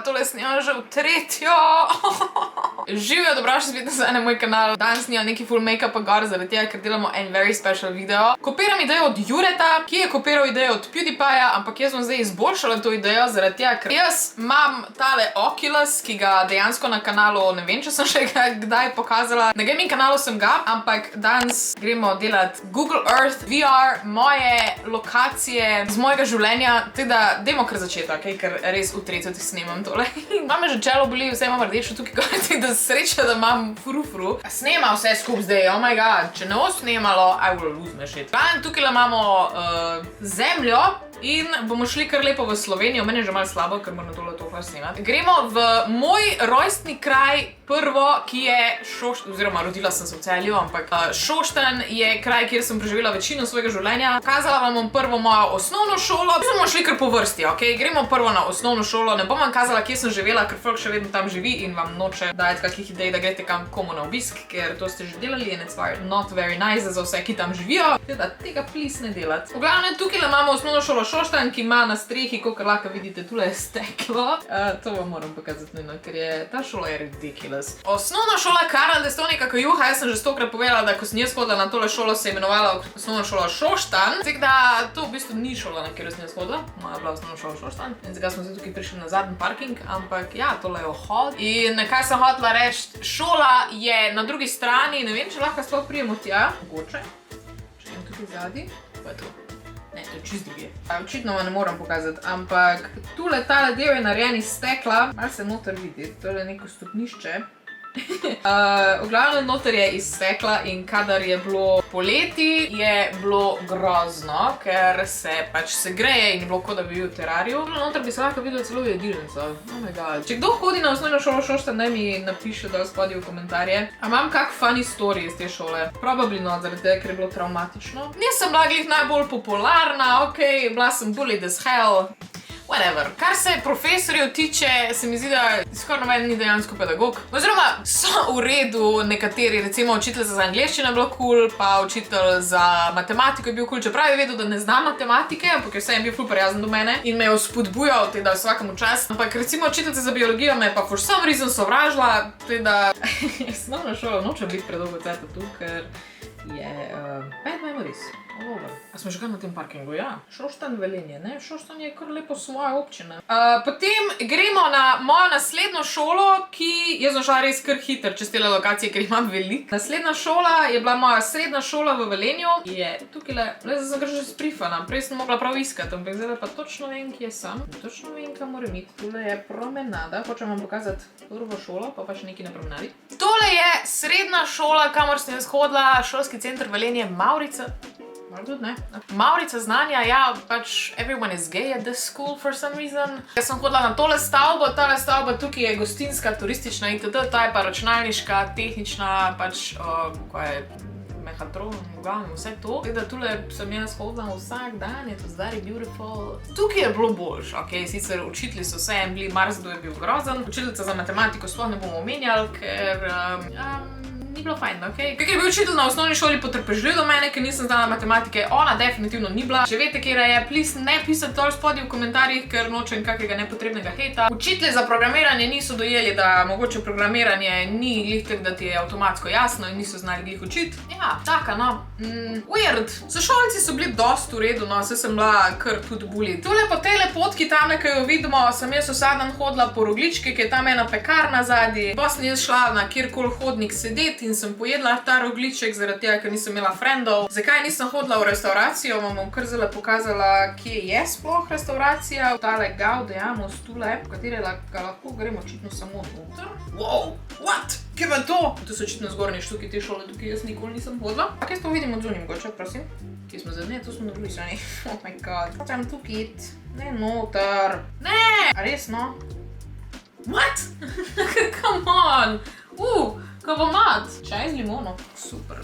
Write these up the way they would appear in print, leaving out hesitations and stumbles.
tole snimam že v tretjo. Živijo, dobrodošli spet nazaj na moj kanal. Danes snimam neki full make-upa gor, zaradi tega, ker delamo en very special video. Kopiram idejo od Jureta, ki je kopiral idejo od PewDiePieja, ampak jaz bom zdaj izboljšala to idejo, zaradi tega, ker jaz imam tale Oculus, ki ga dejansko na kanalu, ne vem, če sem še kdaj pokazala. Na gaming kanalu sem ga, ampak danes gremo delati Google Earth, VR, moje lokacije z mojega življenja, teda dajmo kar začeti, okay? Ker res v tretjo ti snimam tole. Mame že čelo boli, vse imam rdečo tukaj, da sreča, da imam fru. Snema vse skup zdaj, oh my god, če ne bo snemalo, I will lose my shit. Tukaj imamo zemljo in bomo šli kar lepo v Slovenijo. Meni je že malo slabo, ker moram tole tohle snemati. Gremo v moj rojstni kraj prvo, ki je Šoštanj, oziroma rodila sem se v Celju, ampak Šoštanj je kraj, kjer sem preživela večino svojega življenja. Kazala vam bom prvo mojo osnovno šolo. Bomo šli kar po vrsti, ok? Gremo prvo na osnovno šolo. Ne bom vam kazala, kje sem živela, ker folk še vedno tam živi in vam noče dajati kakih idej, da greste kam komu na obisk, ker to ste že delali and it's not very nice za vse, ki tam živijo. Teda tega please ne delati. V glavnem, tukaj imamo osnovno šolo Šoštanj, ki ima na strehi, kakor lahko vidite, tule je steklo. To vam moram pokazati nujno, ker je ta šola je ridiculous. Osnovna šola Karel Destovnika Kajuha, jaz sem že 100-krat povedala, da ko sem jaz hodila na tole šolo, se je imenovala osnovna šola Šoštanj. Tako da to v bistvu ni šola, na katero sem jaz hodila. Moja bila osnovna šola Šoštanj. In zdaj smo se tukaj prišli na zadnji parking, ampak ja, tole je vhod. In kaj sem hotela reči, šola je na drugi strani, ne vem, če lahko sploh prijemo tja. Mogoče. Če jem tukaj zadnji, pa je to. Ne, to je čist drugi. Očitno vam ne moram pokazati, ampak tule tale del je narejen iz stekla. Malo se noter vidi, tole je neko stopnišče. V glavnem noter je iz stekla in kadar je bilo poleti, je bilo grozno, ker se pač segreje in je bilo kot da bi bil v terariju. Noter bi se lahko videlo celo jedilnico. Oh my god. Če kdo hodi na osnovno šolo Šoštanj, naj mi napiše dol spodaj v komentarje. A imam kak funny story iz te šole? Probably not, zaradi tega, ker je bilo traumatično. Nisem bila glih najbolj popularna, ok, bila sem bullied as hell. Whatever. Kar se profesorjev tiče, se mi zdi, da skoraj noben ni dejansko pedagog. Oziroma, so v redu nekateri, recimo učitelj za angleščino je bilo cool, pa učitelj za matematiko je bil cool, čeprav je vedel, da ne zna matematike, ampak je vseeno bil ful prijazen do mene in me je vzpodbujal, teda vsakemu čast. Ampak recimo učiteljica za biologijo me je pa for some reason sovražila, teda osnovna šola nočem biti predolgo cajta tu, ker je bad memories. A smo že kaj na tem parkingu? Ja. Šoštanj Velenje, ne? Šoštanj je kar lepo svoja občina. Potem gremo na mojo naslednjo šolo, ki jaz sem šla res kar hiter čez tele lokacije, ker imam veliko. Naslednja šola je bila moja srednja šola v Velenju. Je tukaj zdaj sem kar že sprifana. Prej sem mogla prav iskati, ampak zdaj pa točno vem, kje sem. Točno vem, kam moram iti. Tule je promenada. Hočem vam pokazati prvo šolo, pa še nekaj na promenadi. Tole je srednja šola, kamor sem jaz hodila, šolski center Velenje, Mavrica. Mavrica znanja, ja, pač everyone is gay at this school for some reason. Jaz sem hodila na tole stavbo, tale stavba tukaj je gostinska, turistična itd. Ta je pa računalniška, tehnična, pač, kaj je, mehatron, vse to. Tako da tule sem jaz hodila vsak dan, je to very beautiful. Tukaj je bilo boljš, ok, sicer učitelji so vse bili, marsikdo je bil grozen. Učiteljica za matematiko sploh ne bomo omenjali, ker ni bilo fajn, ok? Kaj je bil učitelj na osnovni šoli potrpežljiv do mene, ker nisem znala matematike, ona definitivno ni bila. Če veste, kjera je, please ne pisati dol spodaj v komentarjih, ker nočem kakega nepotrebnega hejta. Učitelji za programiranje niso dojeli, da mogoče programiranje ni glih tak, da ti je avtomatsko jasno in niso znali glih učiti. Ja, taka, no. Weird. Sošolci so bili dost v redu, no, saj sem bila kar tudi bullied. Tule po tele potki tamle, ki jo vidimo, sem jaz vsak dan hodila po rogličke, ki je tam ena pekarna zadnji. Pa sem jaz šla na kjerkoli hodnik sedeti in sem pojedla ta rogliček zaradi tega, ker nisem imela frendov. Zakaj nisem hodila v restauracijo, vam bom kar zelo pokazala, kje je sploh restauracija. Tale Gaudeamus tule, v katere ga lahko gremo očitno samo noter. Wow, what? Kje pa to? To so očitno zgornje štuki te šole, tukaj jaz nikoli nisem hodila. Pa kaj to vidim od zunaj mogoče, prosim? Kje smo zdaj? Ne, tu smo na drugi strani. Oh my god. Hočem tukaj iti. Ne noter. Ne! A res, no? What? Come on! Kavomat! Čaj z limono. super.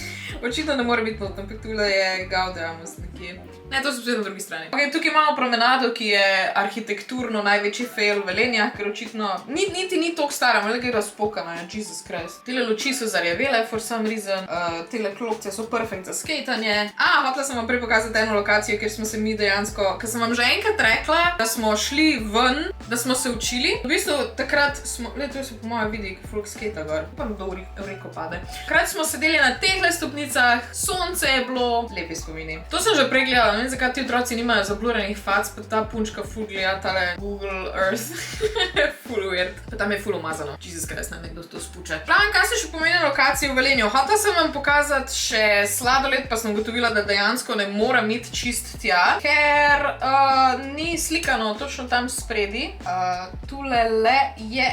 Očitno ne more biti pot, ampak tule je Gaudeamus nekje. Ne, to so spet na drugi strani. Ok, tukaj imamo promenado, ki je arhitekturno največji fail Velenja, ker očitno niti ni toliko stara, malo je razpokana, Jesus Christ. Tele luči so zarjavele, for some reason, tele klopce so perfect za skejtanje. Hotela sem vam prej pokazati eno lokacijo, kjer smo se mi dejansko, ker sem vam že enkrat rekla, da smo šli ven, da smo se učili. V bistvu takrat smo, to so po mojem vidi, folk skejta gor, upam, da v reko pade. Takrat smo sedeli na tehle stopnicah, sonce je bilo, lepi spomini. To sem že pregledala, ne vem, zakaj ti otroci nimajo zabluranih fac, pa ta punčka ful gleda tale Google Earth. Ful weird. Pa tam je ful umazano. Jesus Christ, nekdo to spuče. Pravim, kaj se še pomeni lokacije v Velenju? Hotela sem vam pokazati še sladoled, pa sem ugotovila, da dejansko ne moram iti čist tja, ker ni slikano točno tam spredi. Tulele je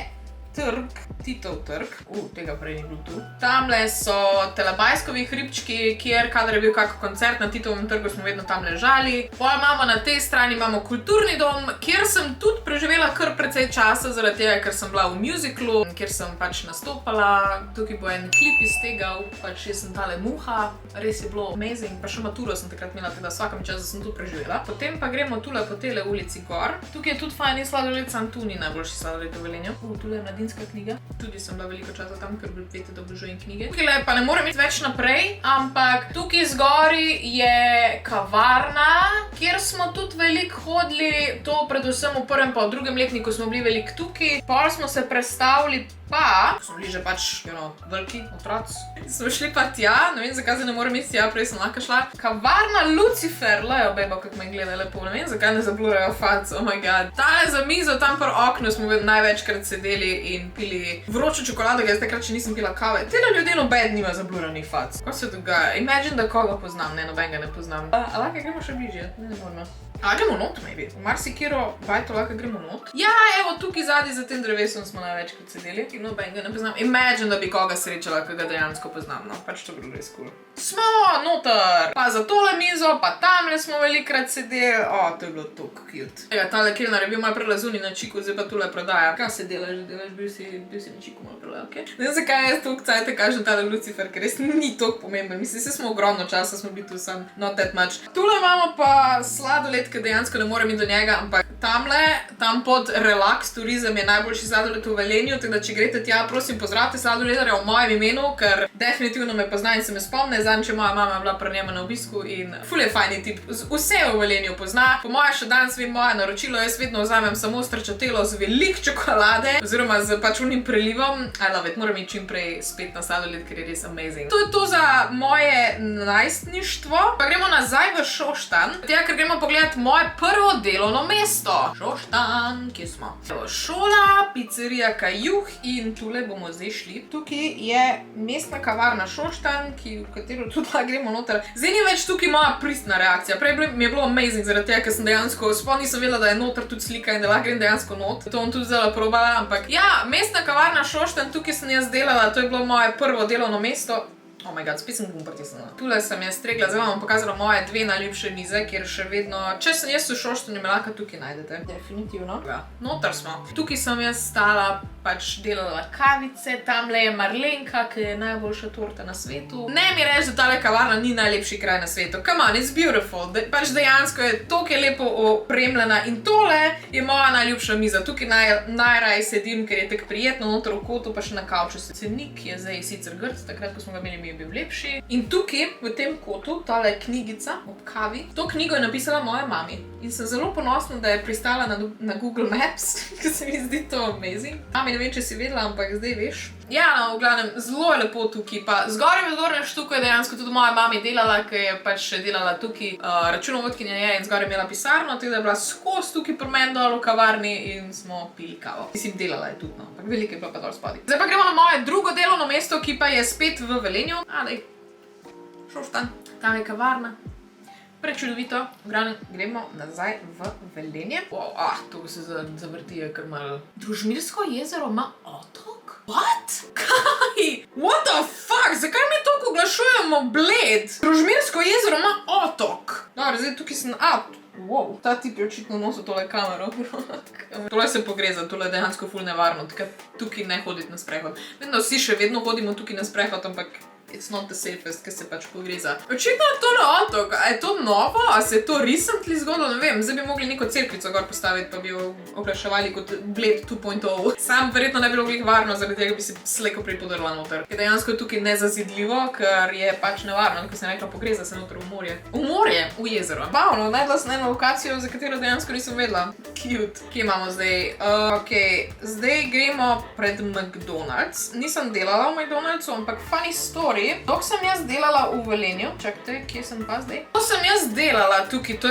trg, Titov trg. Tega prej ni bil tu. Tamle so Telebajskovi hribčki, kjer, kadar je bil kak koncert na Titovem trgu, smo vedno tam ležali. Potem imamo na tej strani kulturni dom, kjer sem tudi preživela kar precej časa, zaradi tega, ker sem bila v musiclu, kjer sem pač nastopala. Tukaj bo en klip iz tega, pač jaz sem tale Muha. Res je bilo amazing, pa še maturo sem takrat imela, teda vsakem času sem tu preživela. Potem pa gremo tule po tele ulici gor. Tukaj je tudi fajn sladoled, sam tu ni najboljši sladoled v Velenju. Tule je mladinska knjiga. Tudi sem bila veliko časa tam, ker veste, da obožujem knjige. Tukaj pa ne morem iti več naprej, ampak tukaj zgori je kavarna, kjer smo tudi veliko hodili, to predvsem v prvem pa v drugem letniku smo bili veliko tukaj. Pol smo se prestavili pa, ko smo bili že pač, veliki otroci, smo šli pa tja, ne vem, zakaj se ne morem iti tja, prej sem lahko šla. Kavarna Lucifer, lejo bebo, kako me gleda lepo, ne vem, zakaj ne zablurajo fac, oh my god. Tale za mizo tam pri oknu smo največkrat sedeli in pili vročo čokolado, jaz takrat še nisem pila kave. Tele ljudje noben nima zabluranih fac. Ko se dogaja? Imagine, da koga poznam, ne, nobenega ne poznam. Lahko gremo še bližje, ne moramo. Gremo not, maybe. V marsikiro bajto lahko gremo not. Ja, evo, tukaj zadnji za tem drevesom smo največkrat sedeli. In nobenega ne poznam. Imagine, da bi koga srečala, ki ga dejansko poznam, no. Pač to bilo res cool. Smo noter! Pa za tole mizo, pa tamle smo velikrat sedeli. To je bilo tako cute. Tale kelnar je bil malo prelazuni na čiku, zdaj pa tule prodaja. Kaj se delaš? Bil si na čiku malo prelaz, okej? Ne vem, zakaj jaz toliko cajte kažem tale Lucifer, ker res ni toliko pomemben. Mislim, se smo ogromno časa, smo bili tu sam, not that much. Tule imamo pa sladoled, ker dejansko ne morem iti do njega, ampak tamle, tam pod Relax Turizem je najboljši sladoled v Velenju, tako da če greste tja, prosim, pozdravite sladoledarja v mojem imenu, ker definitivno me pozna in se me spomne, zadnjič je moja mama bila pri njemu na obisku in ful je fajni tip, vse v Velenju pozna. Po moje še danes vem moje naročilo, jaz vedno vzamem samo strčatelo z veliko čokolade, oziroma z pač unim prelivom. I love it, moram iti čim prej spet na sladoled, ker je res amazing. To je to za moje najstništvo. Pa gremo nazaj v Šoštanj, ker gremo pogledat moje prvo delovno mesto. Šoštanj, kje smo? Šola, pizzerija Kajuh in tule bomo zdaj šli. Tukaj je mestna kavarna Šoštanj, v katero tudi lahko gremo noter. Zdaj ni več tukaj moja pristna reakcija. Prej mi je bilo amazing zaradi tega, ker sem dejansko, sploh nisem vedela, da je noter tudi slika in da lahko grem dejansko not. To bom tudi zdaj probala, ampak ja, mestna kavarna Šoštanj, tukaj sem jaz delala, to je bilo moje prvo delovno mesto. Oh my god, spet sem gum pritisnila. Tule sem jaz stregla, zdaj vam pokazala moje dve najljubše mize, kjer še vedno, če sem jaz v Šoštanju, me lahko tukaj najdete. Definitivno. Noter smo. Tukaj sem jaz stala, pač delala kavice, tamle je Marlenka, ki je najboljša torta na svetu. Ne mi reči, da tale kavarna ni najlepši kraj na svetu. Come on, it's beautiful. Pač dejansko je toliko lepo opremljena in tole je moja najljubša miza. Tukaj najraje sedim, ker je tako prijetno, noter v kotu, pa še na kavču. Cenik je zdaj sicer grd, takrat, ko smo ga imeli, je bil lepši. In tukaj, v tem kotu, tale knjigica ob kavi, to knjigo je napisala moja mami. In sem zelo ponosna, da je pristala na Google Maps, ker se mi zdi to amazing. Mami, ne vem, če si vedela, ampak zdaj veš. Ja, no, v glavnem, zelo je lepo tukaj, pa zgoraj v zgornjem štuku je dejansko tudi moja mami delala, ki je pač delala tukaj, računovodkinja je in zgoraj imela pisarno, tako da je bila skozi tukaj pri meni dol v kavarni in smo pili kavo. Mislim, delala je tudi, no, ampak veliko je bila pa dol spodaj. Zdaj pa gremo na moje drugo delovno mesto, ki pa je spet v Velenju. Daj, Šoštanj, tam je kavarna. Prečudovito. Gremo nazaj v Velenje. To se zavrti je kar malo. Družmirsko jezero ima otok? What? Kaj? What the fuck? Zakaj mi toliko oglašujemo Bled? Družmirsko jezero ima otok. Dobro, zdaj tukaj sem... Wow, ta tip je očitno nosil tole kamero. Tole se pogreza, tole je dejansko ful nevarno, tukaj ne hoditi na sprehod. Vem, da vsi še vedno hodimo tukaj na sprehod, ampak it's not the safest, ker se pač pogreza. Očitno je to na otok, a je to novo, a se je to recently zgodilo, ne vem, zdaj bi mogli neko cerkvico gor postaviti, pa bi jo oglaševali kot Blade 2.0. Sam verjetno ne bi bilo glih varno, zaradi tega bi se slejko pripodrla noter. Ker dejansko je tukaj nezazidljivo, ker je pač nevarno, ko se nekaj pogreza se noter v morje. V morje, v jezero. Bavno, najdla sem eno lokacijo, za katero dejansko nisem vedela. Cute. Kje imamo zdaj? Zdaj gremo pred McDonald's. Nisem delala v McDonald'su, ampak funny story. Dok sem jaz delala v Velenju. Čakajte, kje sem pa zdaj? To sem jaz delala tukaj, to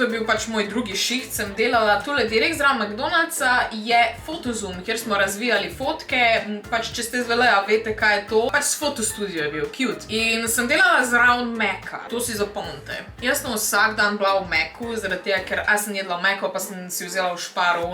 je bil pač moj drugi šiht. Sem delala tule direkt zraven McDonald'sa je Photozoom, kjer smo razvijali fotke. Pač, če ste zveleja, veste, kaj je to. Pač fotostudio je bil, cute. In sem delala zraven Maca. To si zapomnite. Jaz sem vsak dan bila v Macu, zaradi tega, ker sem jedla v Macu, pa sem si vzela v šparo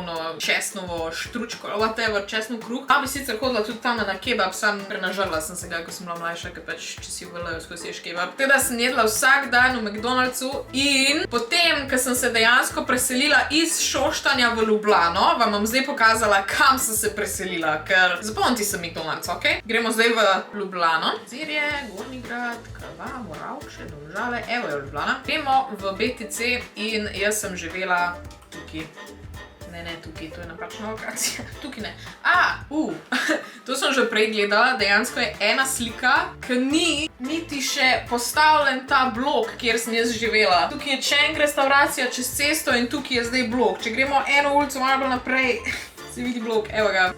česnovo štručko, whatever, česnov kruh. A bi sicer hodila tudi tam na kebab, sam prenažrla sem se ga, ko sem bila mlajša, ker pač, če si velejo, skozi ješ kebab. Teda sem jedla vsak dan v McDonald'su in potem, ko sem se dejansko preselila iz Šoštanja v Ljubljano, vam bom zdaj pokazala, kam sem se preselila, ker zapomnite se McDonald's, ok? Gremo zdaj v Ljubljano. Zirje, Gornji Grad, Krva, Moravče, Domžale, evo je Ljubljana. Gremo v BTC in jaz sem živela tukaj. Ne, tukaj, to je napačna lokacija. Tukaj ne. To sem že prej gledala, dejansko je ena slika, ki ni niti še postavljen ta blok, kjer sem jaz živela. Tukaj je Cheng restauracija čez cesto in tukaj je zdaj blok. Če gremo eno ulico malo bolj naprej, se vidi blok, evo ga.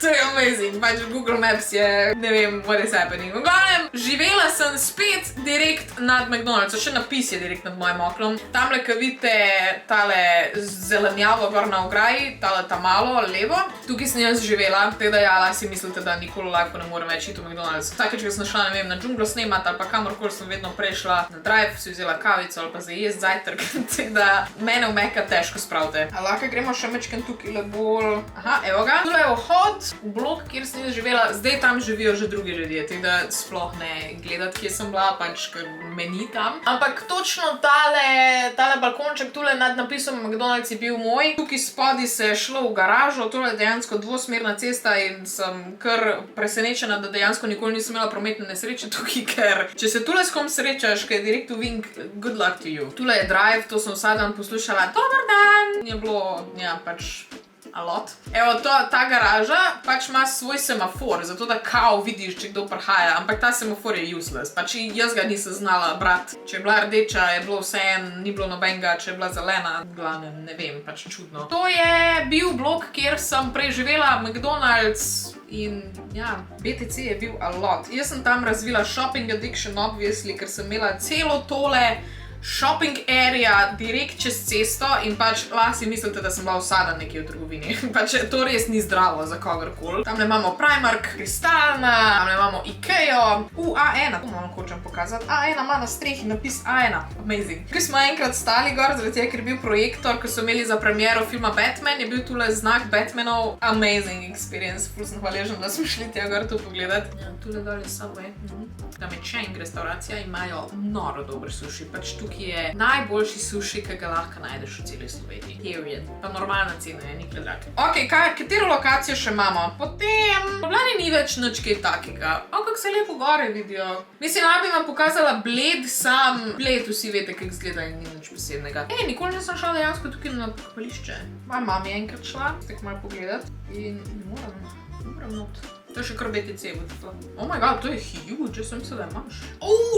To je amazing, pač Google Maps je, ne vem, what is happening. V glavnem, živela sem spet direkt nad McDonald'som, še napis je direkt nad mojim oknom. Tamle, ko vidite tale zelenjavo gor na ograji, tale ta malo, levo, tukaj sem jaz živela, teda ja, si mislite, da nikoli lahko ne morem več iti v McDonald's. Vsakeč, ko sem šla, ne vem, na džunglo snemat ali pa kamorkoli sem vedno prešla na drive, si vzela kavico ali pa za jesti zajtrk, teda mene v Maca težko spravite. A lahko gremo še mečken tukaj bolj. Aha, evo ga. Tule je vhod v blok, kjer sem jaz živela. Zdaj tam živijo že drugi ljudje, teda sploh ne gledati, kje sem bila, pač ker me ni tam. Ampak točno tale balkonček tule nad napisom McDonald's je bil moj. Tukaj spodaj se je šlo v garažo, tole je dejansko dvosmerna cesta in sem kar presenečena, da dejansko nikoli nisem imela prometne nesreče tukaj, ker če se tule s kom srečaš, ker je direkt v vink, good luck to you. Tule je drive, to sem vsak dan poslušala, dober dan! Je bilo, ja, pač a lot. Evo, ta garaža pač ima svoj semafor, zato da kao vidiš, če kdo prihaja, ampak ta semafor je useless. Pač jaz ga nisem znala brati. Če je bila rdeča, je bilo vseeno, ni bilo nobenega, če je bila zelena, glavnem, ne vem, pač čudno. To je bil blok, kjer sem prej živela, McDonald's in ja, BTC je bil a lot. Jaz sem tam razvila shopping addiction, obviously, ker sem imela celo tole shopping area direkt čez cesto in pač lahko si mislite, da sem bila vsada nekje v trgovini. Pač to res ni zdravo za kogarkoli. Tamle imamo Primark, Kristalna, tamle imamo Ikeo, A1, to vam hočem pokazati. A1 ima na strehi napis A1, amazing. Ko smo enkrat stali gor, zaradi tega, ker je bil projektor, ko so imeli za premiero filma Batman, je bil tule znak Batmanov, amazing experience. Ful sem hvaležen, da smo šli tega gor to pogledati. Ja, tule dol je Subway. Tam je Cheng restauracija, imajo noro dober suši, pač tukaj je najboljši suši, ki ga lahko najdeš v celi Sloveniji. Period. Pa normalna cena je, nikoli drag. Ok, katero lokacijo še imamo? Potem, v Ljubljani ni več nič kaj takega. O, kako se lepo gore vidijo. Mislim, bi vam pokazala Bled, sam Bled, vsi veste, kako izgleda in ni nič posebnega. Nikoli nisem šla dejansko tukaj na pokopališče. Moja mama je enkrat šla, ste malo pogledati in moram not. To je še kar BTC v to. Oh my god, to je huge, jaz sem mislila, da je manjši.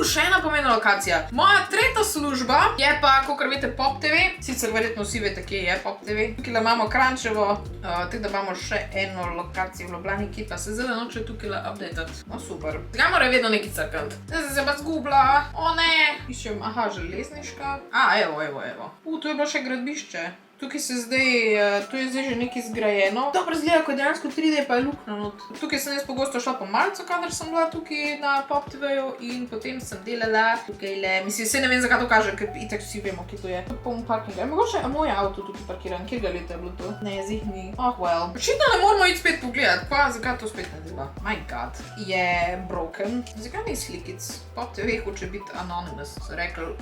Še ena pomembna lokacija. Moja tretja služba je pa, kakor veste, Pop TV. Sicer verjetno vsi veste, kje je Pop TV. Tukaj imamo Kranjčevo, tako da imamo še eno lokacijo v Ljubljani, ki pa se zdaj noče tukaj updatati. No, super. Zdaj morajo vedno nekaj crkant. Zdaj sem se pa zgubila. O ne! Iščem, aha, železniška. Evo. To je bilo še gradbišče. Tukaj se zdaj, to je zdaj že nekaj zgrajeno. Dobro izgleda, ko je dejansko 3D, pa je luknja not. Tukaj sem jaz pogosto šla po malcu, kadar sem bila tukaj na Pop TV-ju in potem sem delala tukajle. Mislim, se ne vem, zakaj to kaže, ker itak vsi vemo, kje to je. Poln parkinga. Mogoče moj avto tukaj parkiran, kjer ga leta je bilo to? Ne, zih ni. Oh, well. Očitno ne moramo iti spet pogledati, pa zakaj to spet ne dela? My god. Je broken. Zakaj ni slikic? Pop TV hoče biti anonymous. So rekli,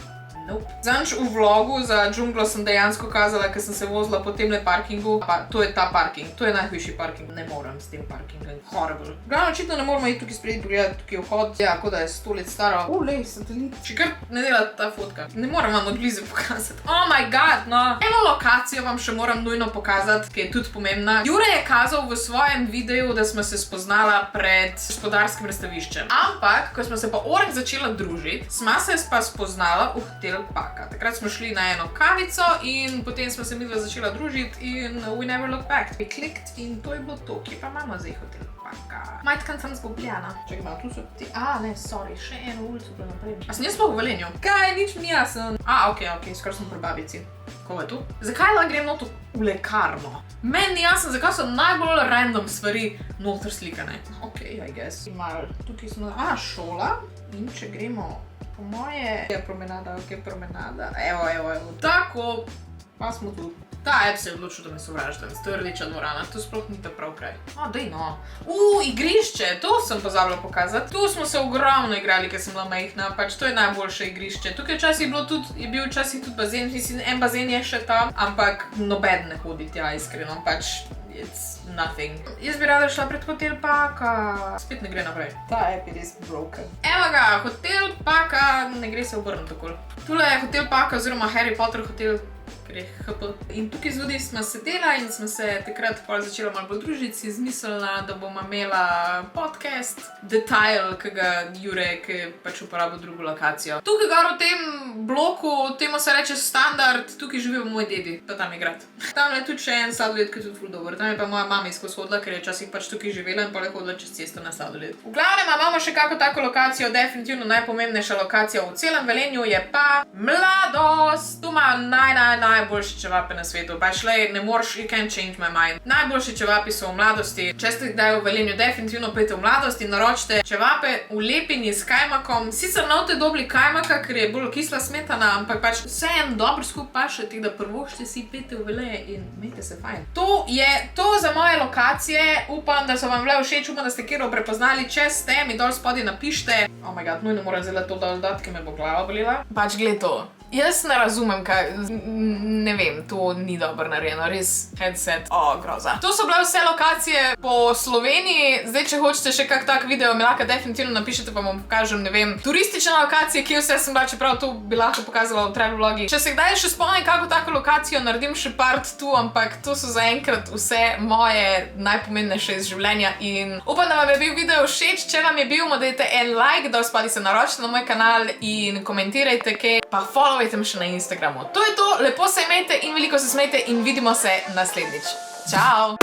Nope. Zanč v vlogu za džunglo sem dejansko kazala, ker sem se vozila po temle parkingu. Pa to je ta parking, to je najhujši parking. Ne morem s tem parkingom. Horrible. Glavno, očitno ne moramo iti tukaj spredi pogledati, tukaj je vhod. Ja, kot da je 100 let staro. Lej, satelit. Še kar ne dela ta fotka. Ne moram vam od blizu pokazati. Oh my god, no. Eno lokacijo vam še moram nujno pokazati, ki je tudi pomembna. Jure je kazal v svojem videu, da smo se spoznala pred gospodarskim razstaviščem. Ampak, ko smo se pa orek začela družiti, sva se pa spoznala v Hotel Paka. Takrat smo šli na eno kavico in potem smo se midva začela družiti in we never look back. We clicked in to je bilo to, kje pa imamo zdaj Hotel Paka. Majtkan sem zgubljena. Čakaj malo, tu so ti... ne, sorry, še eno ulico bilo naprej. A sem jaz sploh v Velenju? Kaj, nič mi jasen. Ok, skoro sem pri babici. Ko je tu? Zakaj lahko grem noto v lekarno? Meni ni jasno, zakaj so najbolj random stvari noter slikane. Ok, I guess. Mal, tukaj smo... šola. In če gremo po moje... Je promenada. Evo. Tako, pa smo tu. Ta app se je odločil, da me sovraži danes. To je rdeča dvorana, to sploh ni ta prav kraj. Dej no. Igrišče, to sem pozabila pokazati. Tu smo se ogromno igrali, ker sem bila majhna, pač to je najboljše igrišče. Tukaj je bil včasih tudi bazen, mislim, en bazen je še tam, ampak nobeden ne hodi tja, iskreno, pač it's nothing. Jaz bi rada šla pred Hotel Paka. Spet ne gre naprej. Ta app je res broken. Evo ga, Hotel Paka, ne gre se obrniti takole. Tule je Hotel Paka oziroma Harry Potter hotel. In tukaj zgodaj smo sedela in smo se takrat začela malo bolj družiti, si izmislila, da bomo imela podcast, Detail, ki ga Jure, ki pač uporabil drugo lokacijo. Tukaj gor v tem bloku, temu se reče Standard, tukaj živijo moj dedi, pa tam igrat. Tam je tudi še en sladoled, ki je tudi ful dober. Tam je pa moja mama izkoz hodila, ker je včasih pač tukaj živela in pa je hodila čez cesto na sladoled. V glavnem imamo še kako tako lokacijo, definitivno najpomembnejša lokacija v celem Velenju je pa Mladost. Tu imajo najboljše čevape na svetu. Pač ne moreš, you can't change my mind. Najboljši čevapi so v Mladosti. Če ste kdaj v Velenju, definitivno pojte v Mladost in naročite čevape ulepljeni s kajmakom. Sicer ne boste dobili kajmaka, ker je bolj kisla smetana, ampak pač vseeno dobro skupaj paše, tako da prvošče si pejte v Velenje in imejte se fajn. To je to za moje lokacije. Upam, da so vam bile všeč, upam, da ste kjer prepoznali. Če ste, mi dol spodaj napište. Oh my god, nujno moram zdaj to dol dati, ker me bo glava bolela. Pač gled to. Jaz ne razumem, ne vem, to ni dobro narejeno, res headset, groza. To so bile vse lokacije po Sloveniji, zdaj če hočete še kak tak video, mi lahko definitivno napišete, pa vam pokažem, ne vem, turistične lokacije, kje vse sem bila, čeprav to bi lahko pokazala v travel vlogi. Če se kdaj še spomnim kako tako lokacijo, naredim še part tu, ampak to so zaenkrat vse moje najpomembnejše iz življenja in upam, da vam je bil video všeč, če vam je bil, mu dajte en like, da spodaj se naročite na moj kanal in komentirajte kaj, pa followajte me še na Instagramu. To je to, lepo se imejte in veliko se smejte in vidimo se naslednjič. Čau!